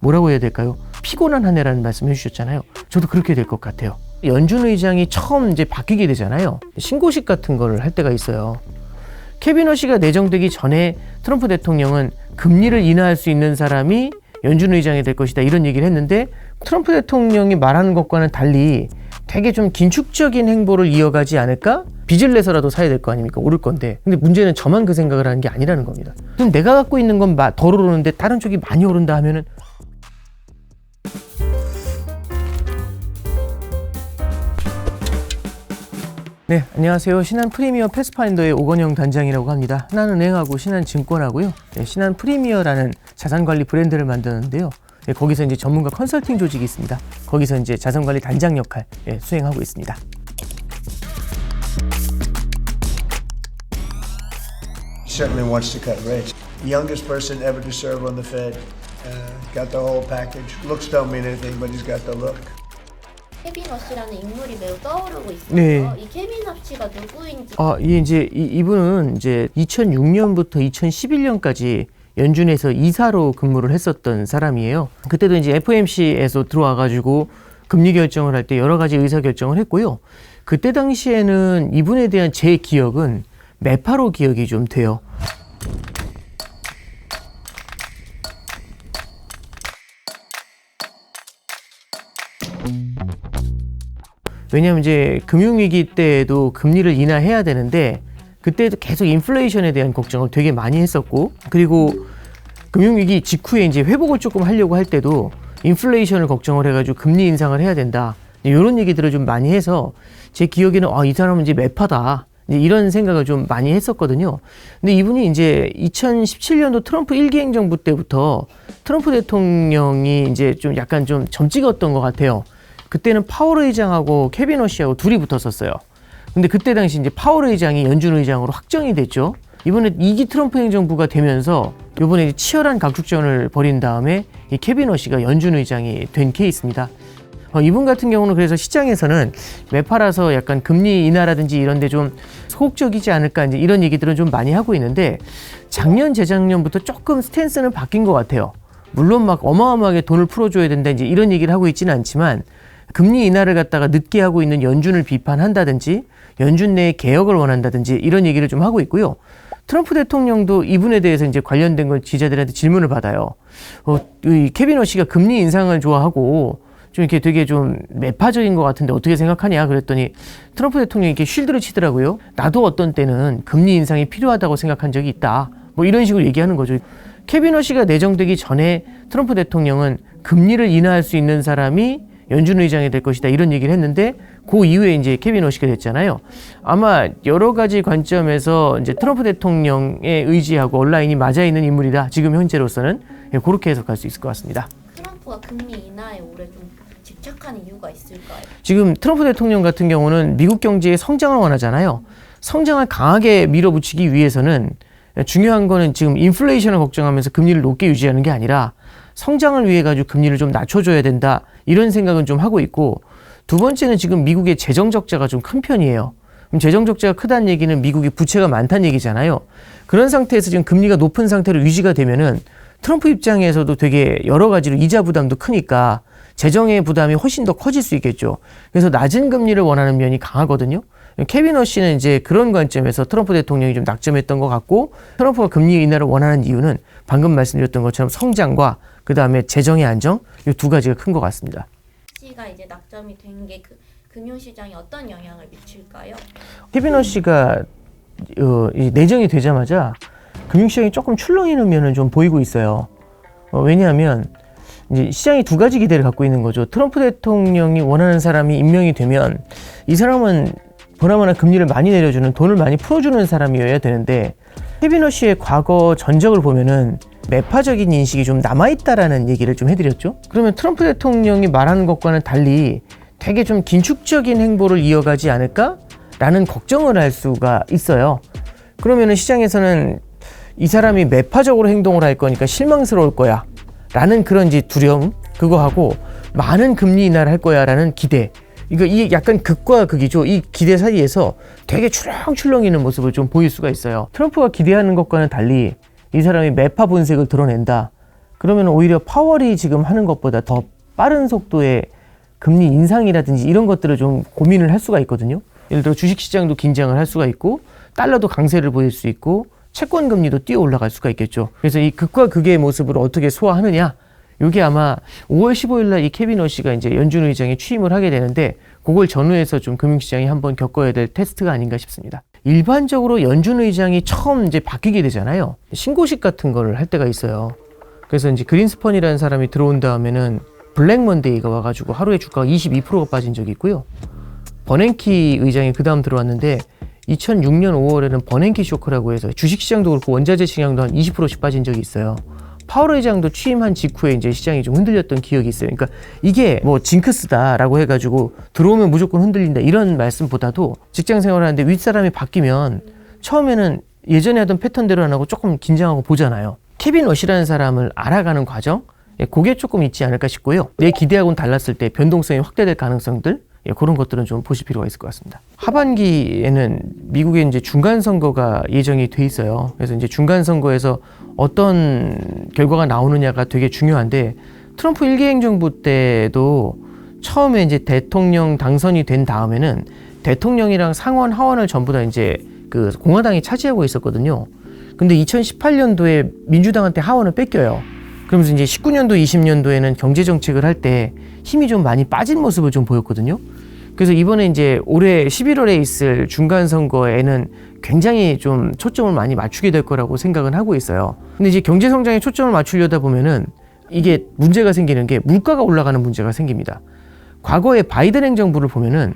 뭐라고 해야 될까요? 피곤한 한 해라는 말씀 해주셨잖아요. 저도 그렇게 될 것 같아요. 연준 의장이 처음 이제 바뀌게 되잖아요. 신고식 같은 걸 할 때가 있어요. 케빈 허시가 내정되기 전에 트럼프 대통령은 금리를 인하할 수 있는 사람이 연준 의장이 될 것이다 이런 얘기를 했는데, 트럼프 대통령이 말하는 것과는 달리 되게 좀 긴축적인 행보를 이어가지 않을까? 빚을 내서라도 사야 될 거 아닙니까? 오를 건데. 근데 문제는 저만 그 생각을 하는 게 아니라는 겁니다. 그럼 내가 갖고 있는 건 덜 오르는데 다른 쪽이 많이 오른다 하면은, 네, 안녕하세요. 신한 프리미어 패스파인더의 오건영 단장이라고 합니다. 신한은행하고 신한증권하고요, 네, 신한 프리미어라는 자산관리 브랜드를 만드는데요. 네, 거기서 이제 전문가 컨설팅 조직이 있습니다. 거기서 이제 자산관리 단장 역할 수행하고 있습니다. Certainly wants to cut rates. Youngest person ever to serve on the Fed. Got the whole package. Looks don't mean anything, but he's got the look. 케빈 허시라는 인물이 매우 떠오르고 있어요. 네. 이 케빈 허시가 누구인지. 이분은 이제 2006년부터 2011년까지 연준에서 이사로 근무를 했었던 사람이에요. 그때도 이제 FOMC에서 들어와가지고 금리 결정을 할 때 여러 가지 의사 결정을 했고요. 그때 당시에는 이분에 대한 제 기억은 매파로 기억이 좀 돼요. 왜냐하면 이제 금융위기 때에도 금리를 인하해야 되는데, 그때도 계속 인플레이션에 대한 걱정을 되게 많이 했었고, 그리고 금융위기 직후에 이제 회복을 조금 하려고 할 때도 인플레이션을 걱정을 해가지고 금리 인상을 해야 된다, 이런 얘기들을 좀 많이 해서 제 기억에는 이 사람은 이제 매파다, 이런 생각을 좀 많이 했었거든요. 근데 이분이 이제 2017년도 트럼프 1기 행정부 때부터 트럼프 대통령이 이제 좀 약간 좀 점 찍었던 것 같아요. 그때는 파월 의장하고 케빈 허시하고 둘이 붙었었어요. 근데 그때 당시 이제 파월 의장이 연준 의장으로 확정이 됐죠. 이번에 2기 트럼프 행정부가 되면서 이번에 치열한 각축전을 벌인 다음에 이 케빈 허시가 연준 의장이 된 케이스입니다. 이분 같은 경우는 그래서 시장에서는 매파라서 약간 금리 인하라든지 이런 데 좀 소극적이지 않을까, 이제 이런 얘기들은 좀 많이 하고 있는데, 작년 재작년부터 조금 스탠스는 바뀐 것 같아요. 물론 막 어마어마하게 돈을 풀어줘야 된다, 이제 이런 얘기를 하고 있지는 않지만, 금리 인하를 갖다가 늦게 하고 있는 연준을 비판한다든지 연준 내에 개혁을 원한다든지 이런 얘기를 좀 하고 있고요. 트럼프 대통령도 이분에 대해서 이제 관련된 걸 기자들한테 질문을 받아요. 이 케빈 허시가 금리 인상을 좋아하고 좀 이렇게 되게 좀 매파적인 것 같은데 어떻게 생각하냐 그랬더니, 트럼프 대통령이 이렇게 쉴드를 치더라고요. 나도 어떤 때는 금리 인상이 필요하다고 생각한 적이 있다, 뭐 이런 식으로 얘기하는 거죠. 케빈 허시가 내정되기 전에 트럼프 대통령은 금리를 인하할 수 있는 사람이 연준 의장이 될 것이다, 이런 얘기를 했는데, 그 이후에 이제 케빈 허시가 됐잖아요. 아마 여러 가지 관점에서 이제 트럼프 대통령의 의지하고 온라인이 맞아 있는 인물이다, 지금 현재로서는. 그렇게 해석할 수 있을 것 같습니다. 트럼프가 금리 인하에 올해 좀 집착하는 이유가 있을까요? 지금 트럼프 대통령 같은 경우는 미국 경제의 성장을 원하잖아요. 성장을 강하게 밀어붙이기 위해서는 중요한 거는 지금 인플레이션을 걱정하면서 금리를 높게 유지하는 게 아니라 성장을 위해 가지고 금리를 좀 낮춰줘야 된다, 이런 생각은 좀 하고 있고, 두 번째는 지금 미국의 재정 적자가 좀 큰 편이에요. 그럼 재정 적자가 크다는 얘기는 미국이 부채가 많다는 얘기잖아요. 그런 상태에서 지금 금리가 높은 상태로 유지가 되면은 트럼프 입장에서도 되게 여러 가지로 이자 부담도 크니까 재정의 부담이 훨씬 더 커질 수 있겠죠. 그래서 낮은 금리를 원하는 면이 강하거든요. 케빈 허시는 이제 그런 관점에서 트럼프 대통령이 좀 낙점했던 것 같고, 트럼프가 금리 인하를 원하는 이유는 방금 말씀드렸던 것처럼 성장과 그 다음에 재정의 안정, 이 두 가지가 큰 것 같습니다. 허시가 이제 낙점이 된 게 금융시장에 어떤 영향을 미칠까요? 케빈 허시가 내정이 되자마자 금융시장이 조금 출렁이는 면은 좀 보이고 있어요. 왜냐하면 이제 시장이 두 가지 기대를 갖고 있는 거죠. 트럼프 대통령이 원하는 사람이 임명이 되면 이 사람은 보나마나 금리를 많이 내려주는, 돈을 많이 풀어주는 사람이어야 되는데, 케빈 허시의 과거 전적을 보면은 매파적인 인식이 좀 남아있다라는 얘기를 좀 해드렸죠. 그러면 트럼프 대통령이 말하는 것과는 달리 되게 좀 긴축적인 행보를 이어가지 않을까? 라는 걱정을 할 수가 있어요. 그러면은 시장에서는 이 사람이 매파적으로 행동을 할 거니까 실망스러울 거야 라는 그런 이제 두려움, 그거하고 많은 금리 인하를 할 거야 라는 기대, 이게 약간 극과 극이죠. 이 기대 사이에서 되게 출렁출렁이는 모습을 좀 보일 수가 있어요. 트럼프가 기대하는 것과는 달리 이 사람이 매파 본색을 드러낸다, 그러면 오히려 파월이 지금 하는 것보다 더 빠른 속도의 금리 인상이라든지 이런 것들을 좀 고민을 할 수가 있거든요. 예를 들어 주식시장도 긴장을 할 수가 있고 달러도 강세를 보일 수 있고 채권 금리도 뛰어 올라갈 수가 있겠죠. 그래서 이 극과 극의 모습을 어떻게 소화하느냐, 이게 아마 5월 15일 날 이 케빈 워시가 이제 연준 의장이 취임을 하게 되는데 그걸 전후해서 좀 금융시장이 한번 겪어야 될 테스트가 아닌가 싶습니다. 일반적으로 연준 의장이 처음 이제 바뀌게 되잖아요. 신고식 같은 거를 할 때가 있어요. 그래서 이제 그린스펀이라는 사람이 들어온 다음에는 블랙 먼데이가 와가지고 하루에 주가가 22%가 빠진 적이 있고요. 버냉키 의장이 그 다음 들어왔는데 2006년 5월에는 버냉키 쇼크라고 해서 주식시장도 그렇고 원자재 시장도 한 20%씩 빠진 적이 있어요. 파월 의장도 취임한 직후에 이제 시장이 좀 흔들렸던 기억이 있어요. 그러니까 이게 뭐 징크스다라고 해가지고 들어오면 무조건 흔들린다 이런 말씀보다도 직장 생활하는데 윗사람이 바뀌면 처음에는 예전에 하던 패턴대로 안 하고 조금 긴장하고 보잖아요. 케빈 워시라는 사람을 알아가는 과정, 그게 조금 있지 않을까 싶고요. 내 기대하고는 달랐을 때 변동성이 확대될 가능성들, 그런 것들은 좀 보실 필요가 있을 것 같습니다. 하반기에는 미국에 이제 중간 선거가 예정이 돼 있어요. 그래서 이제 중간 선거에서 어떤 결과가 나오느냐가 되게 중요한데 트럼프 1기 행정부 때도 처음에 이제 대통령 당선이 된 다음에는 대통령이랑 상원 하원을 전부 다 이제 그 공화당이 차지하고 있었거든요. 근데 2018년도에 민주당한테 하원을 뺏겨요. 그러면서 이제 19년도, 20년도에는 경제 정책을 할 때 힘이 좀 많이 빠진 모습을 좀 보였거든요. 그래서 이번에 이제 올해 11월에 있을 중간 선거에는 굉장히 좀 초점을 많이 맞추게 될 거라고 생각은 하고 있어요. 근데 이제 경제 성장에 초점을 맞추려다 보면은 이게 문제가 생기는 게 물가가 올라가는 문제가 생깁니다. 과거에 바이든 행정부를 보면은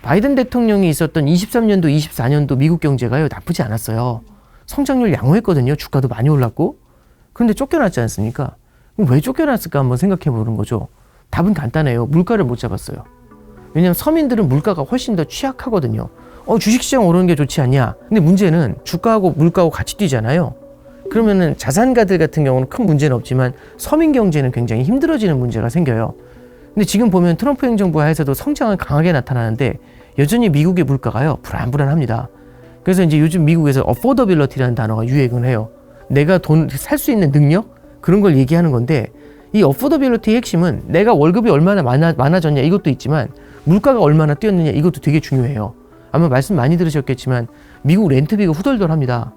바이든 대통령이 있었던 23년도, 24년도 미국 경제가요 나쁘지 않았어요. 성장률 양호했거든요. 주가도 많이 올랐고. 그런데 쫓겨났지 않습니까? 그럼 왜 쫓겨났을까 한번 생각해 보는 거죠. 답은 간단해요. 물가를 못 잡았어요. 왜냐하면 서민들은 물가가 훨씬 더 취약하거든요. 주식시장 오르는 게 좋지 않냐? 근데 문제는 주가하고 물가하고 같이 뛰잖아요. 그러면은 자산가들 같은 경우는 큰 문제는 없지만 서민 경제는 굉장히 힘들어지는 문제가 생겨요. 근데 지금 보면 트럼프 행정부 하에서도 성장은 강하게 나타나는데 여전히 미국의 물가가요 불안불안합니다. 그래서 이제 요즘 미국에서 어포더빌리티라는 단어가 유행을 해요. 내가 돈 살 수 있는 능력? 그런 걸 얘기하는 건데 이 어포더빌리티의 핵심은 내가 월급이 얼마나 많아졌냐 이것도 있지만 물가가 얼마나 뛰었느냐 이것도 되게 중요해요. 아마 말씀 많이 들으셨겠지만 미국 렌트비가 후덜덜합니다.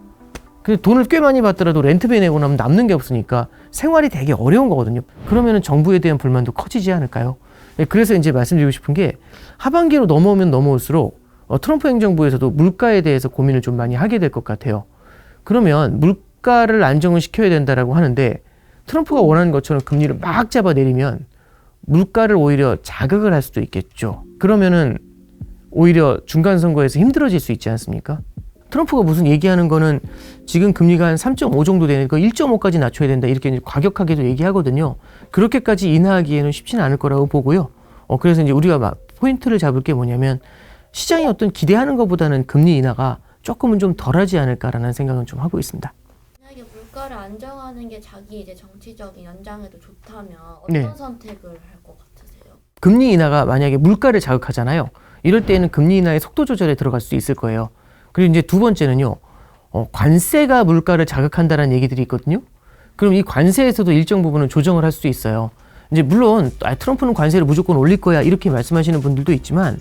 돈을 꽤 많이 받더라도 렌트비 내고 나면 남는 게 없으니까 생활이 되게 어려운 거거든요. 그러면 정부에 대한 불만도 커지지 않을까요? 그래서 이제 말씀드리고 싶은 게 하반기로 넘어오면 넘어올수록 트럼프 행정부에서도 물가에 대해서 고민을 좀 많이 하게 될 것 같아요. 그러면 물가를 안정을 시켜야 된다라고 하는데 트럼프가 원하는 것처럼 금리를 막 잡아내리면 물가를 오히려 자극을 할 수도 있겠죠. 그러면은 오히려 중간 선거에서 힘들어질 수 있지 않습니까? 트럼프가 무슨 얘기하는 거는 지금 금리가 한 3.5 정도 되니까 1.5까지 낮춰야 된다 이렇게 이제 과격하게도 얘기하거든요. 그렇게까지 인하하기에는 쉽지는 않을 거라고 보고요. 그래서 이제 우리가 막 포인트를 잡을 게 뭐냐면 시장이 어떤 기대하는 것보다는 금리 인하가 조금은 좀 덜하지 않을까라는 생각은 좀 하고 있습니다. 만약에 물가를 안정하는 게 자기 이제 정치적인 연장에도 좋다면 어떤 네. 선택을 할 것 같으세요? 금리 인하가 만약에 물가를 자극하잖아요. 이럴 때에는 금리 인하의 속도 조절에 들어갈 수 있을 거예요. 그리고 이제 두 번째는요. 관세가 물가를 자극한다는 얘기들이 있거든요. 그럼 이 관세에서도 일정 부분은 조정을 할 수 있어요. 이제 물론 트럼프는 관세를 무조건 올릴 거야 이렇게 말씀하시는 분들도 있지만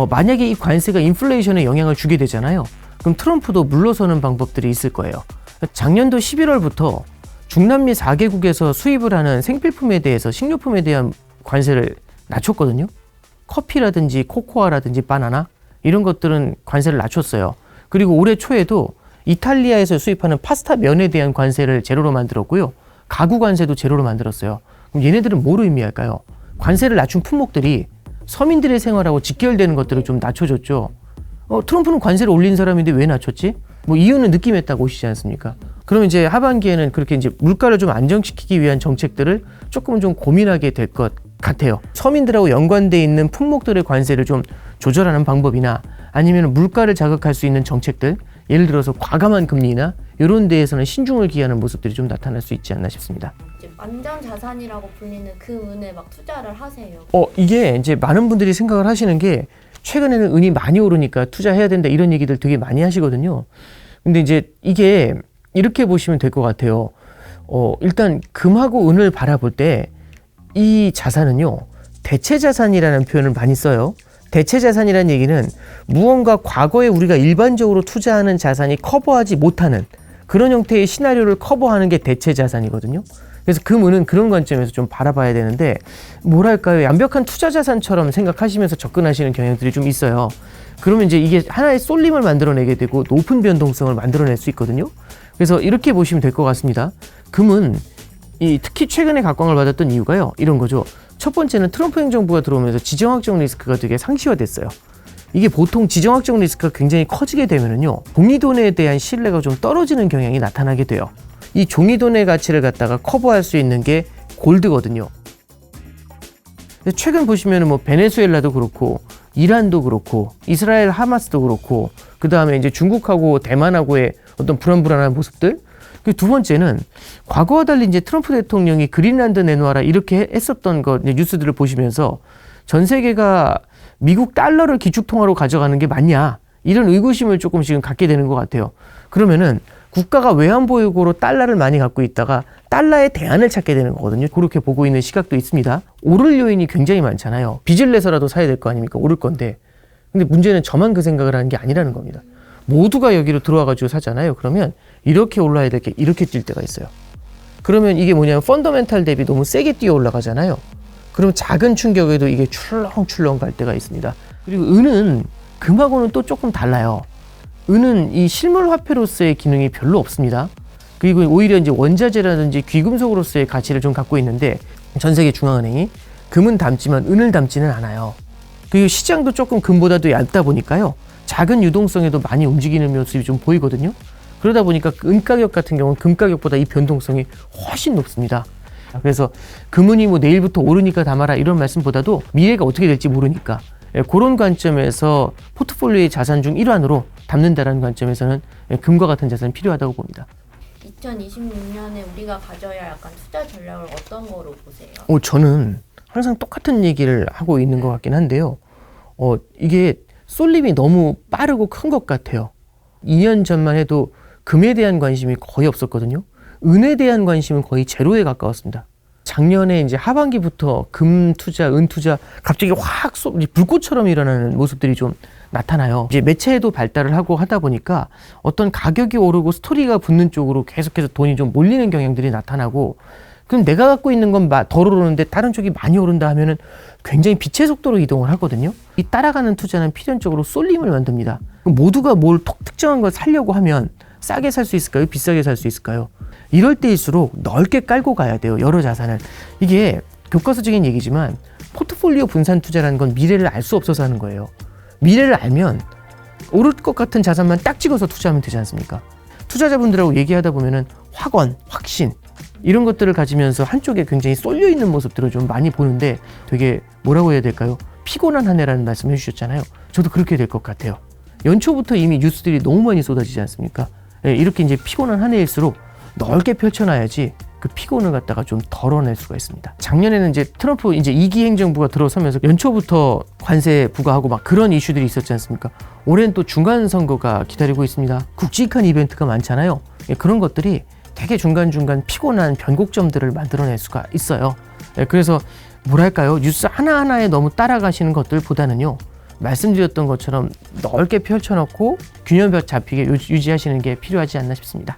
만약에 이 관세가 인플레이션에 영향을 주게 되잖아요. 그럼 트럼프도 물러서는 방법들이 있을 거예요. 작년도 11월부터 중남미 4개국에서 수입을 하는 생필품에 대해서 식료품에 대한 관세를 낮췄거든요. 커피라든지 코코아라든지 바나나 이런 것들은 관세를 낮췄어요. 그리고 올해 초에도 이탈리아에서 수입하는 파스타 면에 대한 관세를 제로로 만들었고요. 가구 관세도 제로로 만들었어요. 그럼 얘네들은 뭐로 의미할까요? 관세를 낮춘 품목들이 서민들의 생활하고 직결되는 것들을 좀 낮춰줬죠. 트럼프는 관세를 올린 사람인데 왜 낮췄지? 뭐 이유는 느낌에 딱 오시지 않습니까? 그러면 이제 하반기에는 그렇게 이제 물가를 좀 안정시키기 위한 정책들을 조금은 좀 고민하게 될 것 같아요. 서민들하고 연관돼 있는 품목들의 관세를 좀 조절하는 방법이나 아니면 물가를 자극할 수 있는 정책들, 예를 들어서 과감한 금리나 이런 데에서는 신중을 기하는 모습들이 좀 나타날 수 있지 않나 싶습니다. 이제 안전 자산이라고 불리는 그 은에 막 투자를 하세요. 이게 이제 많은 분들이 생각을 하시는 게 최근에는 은이 많이 오르니까 투자해야 된다 이런 얘기들 되게 많이 하시거든요. 근데 이제 이게 이렇게 보시면 될 것 같아요. 일단 금하고 은을 바라볼 때 이 자산은요, 대체 자산이라는 표현을 많이 써요. 대체 자산이라는 얘기는 무언가 과거에 우리가 일반적으로 투자하는 자산이 커버하지 못하는 그런 형태의 시나리오를 커버하는 게 대체 자산이거든요. 그래서 금은은 그런 관점에서 좀 바라봐야 되는데, 뭐랄까요, 완벽한 투자 자산처럼 생각하시면서 접근하시는 경향들이 좀 있어요. 그러면 이제 이게 하나의 쏠림을 만들어내게 되고 높은 변동성을 만들어낼 수 있거든요. 그래서 이렇게 보시면 될 것 같습니다. 금은 특히 최근에 각광을 받았던 이유가요, 이런 거죠. 첫 번째는 트럼프 행정부가 들어오면서 지정학적 리스크가 되게 상시화됐어요. 이게 보통 지정학적 리스크가 굉장히 커지게 되면은요, 종이돈에 대한 신뢰가 좀 떨어지는 경향이 나타나게 돼요. 이 종이돈의 가치를 갖다가 커버할 수 있는 게 골드거든요. 최근 보시면은 뭐 베네수엘라도 그렇고, 이란도 그렇고, 이스라엘 하마스도 그렇고, 그 다음에 이제 중국하고 대만하고의 어떤 불안불안한 모습들. 두 번째는 과거와 달리 이제 트럼프 대통령이 그린란드 내놓아라 이렇게 했었던 거 뉴스들을 보시면서 전 세계가 미국 달러를 기축통화로 가져가는 게 맞냐, 이런 의구심을 조금씩은 갖게 되는 것 같아요. 그러면은 국가가 외환보유고로 달러를 많이 갖고 있다가 달러의 대안을 찾게 되는 거거든요. 그렇게 보고 있는 시각도 있습니다. 오를 요인이 굉장히 많잖아요. 빚을 내서라도 사야 될 거 아닙니까? 오를 건데. 근데 문제는 저만 그 생각을 하는 게 아니라는 겁니다. 모두가 여기로 들어와가지고 사잖아요. 그러면 이렇게 올라야 될 게 이렇게 뛸 때가 있어요. 그러면 이게 뭐냐면 펀더멘탈 대비 너무 세게 뛰어 올라가잖아요. 그럼 작은 충격에도 이게 출렁출렁 갈 때가 있습니다. 그리고 은은 금하고는 또 조금 달라요. 은은 이 실물 화폐로서의 기능이 별로 없습니다. 그리고 오히려 이제 원자재라든지 귀금속으로서의 가치를 좀 갖고 있는데, 전 세계 중앙은행이 금은 담지만 은을 담지는 않아요. 그리고 시장도 조금 금보다도 얇다 보니까요, 작은 유동성에도 많이 움직이는 모습이 좀 보이거든요. 그러다 보니까 은 가격 같은 경우는 금 가격보다 이 변동성이 훨씬 높습니다. 그래서 금은이 뭐 내일부터 오르니까 담아라 이런 말씀보다도 미래가 어떻게 될지 모르니까, 그런 관점에서 포트폴리오의 자산 중 일환으로 담는다라는 관점에서는 금과 같은 자산이 필요하다고 봅니다. 2026년에 우리가 가져야 할 약간 투자 전략을 어떤 거로 보세요? 저는 항상 똑같은 얘기를 하고 있는 것 같긴 한데요. 이게 쏠림이 너무 빠르고 큰 것 같아요. 2년 전만 해도 금에 대한 관심이 거의 없었거든요. 은에 대한 관심은 거의 제로에 가까웠습니다. 작년에 이제 하반기부터 금 투자, 은 투자 갑자기 확 불꽃처럼 일어나는 모습들이 좀 나타나요. 이제 매체에도 발달을 하고 하다 보니까 어떤 가격이 오르고 스토리가 붙는 쪽으로 계속해서 돈이 좀 몰리는 경향들이 나타나고, 그럼 내가 갖고 있는 건 덜 오르는데 다른 쪽이 많이 오른다 하면은 굉장히 빛의 속도로 이동을 하거든요. 이 따라가는 투자는 필연적으로 쏠림을 만듭니다. 그럼 모두가 뭘 특정한 걸 사려고 하면 싸게 살 수 있을까요? 비싸게 살 수 있을까요? 이럴 때일수록 넓게 깔고 가야 돼요. 여러 자산을. 이게 교과서적인 얘기지만 포트폴리오 분산 투자라는 건 미래를 알 수 없어서 하는 거예요. 미래를 알면 오를 것 같은 자산만 딱 찍어서 투자하면 되지 않습니까? 투자자분들하고 얘기하다 보면은 확언, 확신 이런 것들을 가지면서 한쪽에 굉장히 쏠려 있는 모습들을 좀 많이 보는데, 되게 뭐라고 해야 될까요? 피곤한 한 해라는 말씀 해주셨잖아요. 저도 그렇게 될 것 같아요. 연초부터 이미 뉴스들이 너무 많이 쏟아지지 않습니까? 이렇게 이제 피곤한 한 해일수록 넓게 펼쳐놔야지 그 피곤을 갖다가 좀 덜어낼 수가 있습니다. 작년에는 이제 트럼프 이제 2기 행정부가 들어서면서 연초부터 관세 부과하고 막 그런 이슈들이 있었지 않습니까? 올해는 또 중간 선거가 기다리고 있습니다. 굵직한 이벤트가 많잖아요. 그런 것들이 되게 중간중간 피곤한 변곡점들을 만들어낼 수가 있어요. 그래서 뭐랄까요, 뉴스 하나하나에 너무 따라가시는 것들보다는요, 말씀드렸던 것처럼 넓게 펼쳐놓고 균형 잡히게 유지하시는 게 필요하지 않나 싶습니다.